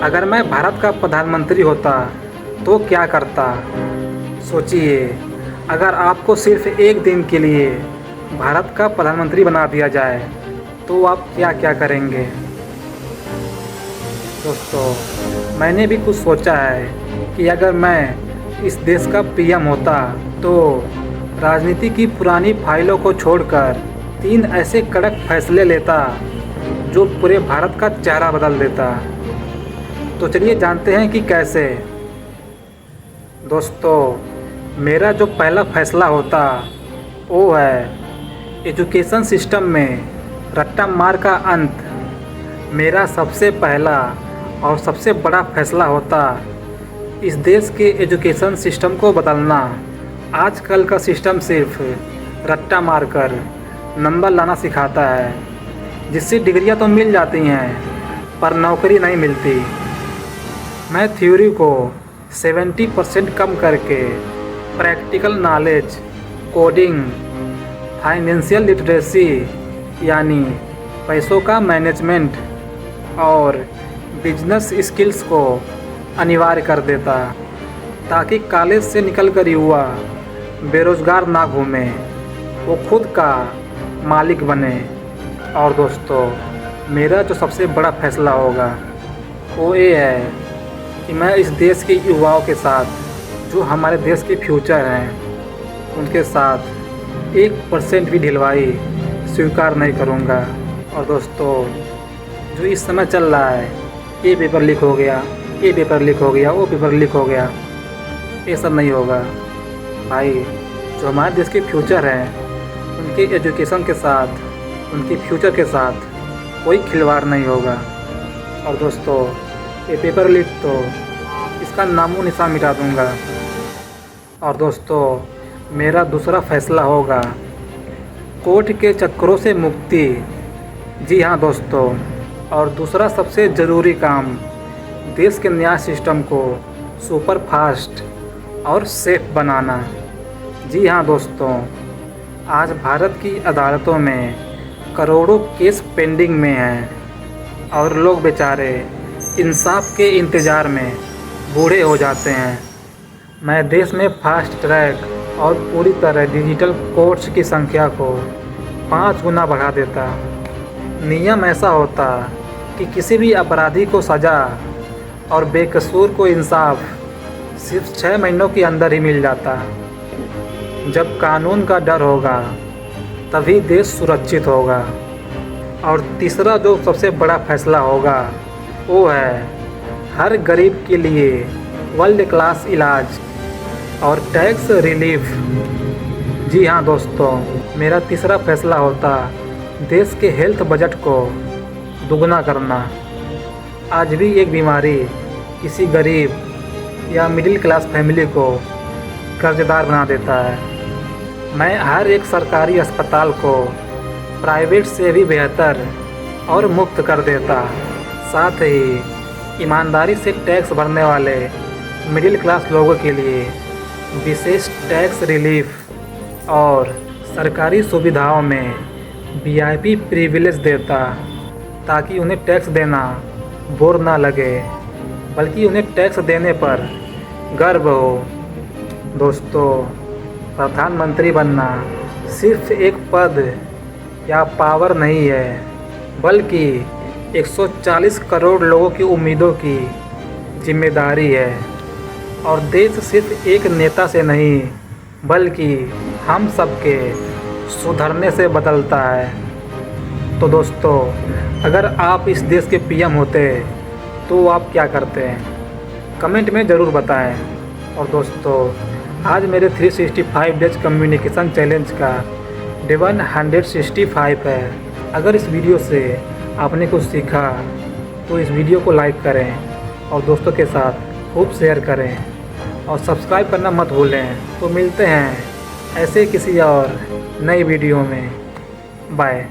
अगर मैं भारत का प्रधानमंत्री होता तो क्या करता। सोचिए, अगर आपको सिर्फ एक दिन के लिए भारत का प्रधानमंत्री बना दिया जाए तो आप क्या क्या करेंगे। दोस्तों, मैंने भी कुछ सोचा है कि अगर मैं इस देश का पीएम होता तो राजनीति की पुरानी फाइलों को छोड़कर 3 ऐसे कड़क फैसले लेता जो पूरे भारत का चेहरा बदल देता। तो चलिए जानते हैं कि कैसे। दोस्तों, मेरा जो पहला फैसला होता वो है एजुकेशन सिस्टम में रट्टा मार का अंत। मेरा सबसे पहला और सबसे बड़ा फैसला होता इस देश के एजुकेशन सिस्टम को बदलना। आजकल का सिस्टम सिर्फ रट्टा मारकर नंबर लाना सिखाता है, जिससे डिग्रियां तो मिल जाती हैं पर नौकरी नहीं मिलती। मैं थ्योरी को 70% कम करके practical knowledge, coding, financial literacy यानी पैसों का मैनेजमेंट और बिजनेस स्किल्स को अनिवार्य कर देता, ताकि कॉलेज से निकलकर युवा बेरोज़गार ना घूमे, वो खुद का मालिक बने। और दोस्तों, मेरा जो सबसे बड़ा फैसला होगा वो ये है कि मैं इस देश के युवाओं के साथ, जो हमारे देश के फ्यूचर हैं, उनके साथ 1% भी ढिलवाई स्वीकार नहीं करूँगा। और दोस्तों, जो इस समय चल रहा है, ये पेपर लीक हो गया, ये पेपर लीक हो गया, वो पेपर लीक हो गया, ये सब नहीं होगा भाई। जो हमारे देश के फ्यूचर हैं, उनके एजुकेशन के साथ, उनके फ्यूचर के साथ कोई खिलवाड़ नहीं होगा। और दोस्तों, ये पेपर लीक तो इसका नामो निशान मिटा दूंगा। और दोस्तों, मेरा दूसरा फैसला होगा कोर्ट के चक्करों से मुक्ति। जी हाँ दोस्तों, और दूसरा सबसे ज़रूरी काम देश के न्याय सिस्टम को सुपर फास्ट और सेफ बनाना। जी हाँ दोस्तों, आज भारत की अदालतों में करोड़ों केस पेंडिंग में हैं और लोग बेचारे इंसाफ के इंतज़ार में बूढ़े हो जाते हैं। मैं देश में फास्ट ट्रैक और पूरी तरह डिजिटल कोर्ट्स की संख्या को 5 गुना बढ़ा देता। नियम ऐसा होता कि किसी भी अपराधी को सज़ा और बेकसूर को इंसाफ सिर्फ 6 महीनों के अंदर ही मिल जाता। जब कानून का डर होगा तभी देश सुरक्षित होगा। और तीसरा जो सबसे बड़ा फैसला होगा वो है हर गरीब के लिए वर्ल्ड क्लास इलाज और टैक्स रिलीफ। जी हाँ दोस्तों, मेरा तीसरा फैसला होता देश के हेल्थ बजट को दुगना करना। आज भी एक बीमारी किसी गरीब या मिडिल क्लास फैमिली को कर्जदार बना देता है। मैं हर एक सरकारी अस्पताल को प्राइवेट से भी बेहतर और मुफ्त कर देता। साथ ही ईमानदारी से टैक्स भरने वाले मिडिल क्लास लोगों के लिए विशेष टैक्स रिलीफ और सरकारी सुविधाओं में वीआईपी प्रिविलेज देता, ताकि उन्हें टैक्स देना बोर ना लगे, बल्कि उन्हें टैक्स देने पर गर्व हो। दोस्तों, प्रधानमंत्री बनना सिर्फ एक पद या पावर नहीं है, बल्कि 140 करोड़ लोगों की उम्मीदों की जिम्मेदारी है। और देश सिर्फ एक नेता से नहीं, बल्कि हम सबके सुधरने से बदलता है। तो दोस्तों, अगर आप इस देश के पीएम होते तो आप क्या करते हैं, कमेंट में ज़रूर बताएं। और दोस्तों, आज मेरे 365 डेज कम्युनिकेशन चैलेंज का डे 165 है। अगर इस वीडियो से आपने कुछ सीखा तो इस वीडियो को लाइक करें और दोस्तों के साथ खूब शेयर करें और सब्सक्राइब करना मत भूलें। तो मिलते हैं ऐसे किसी और नई वीडियो में। बाय।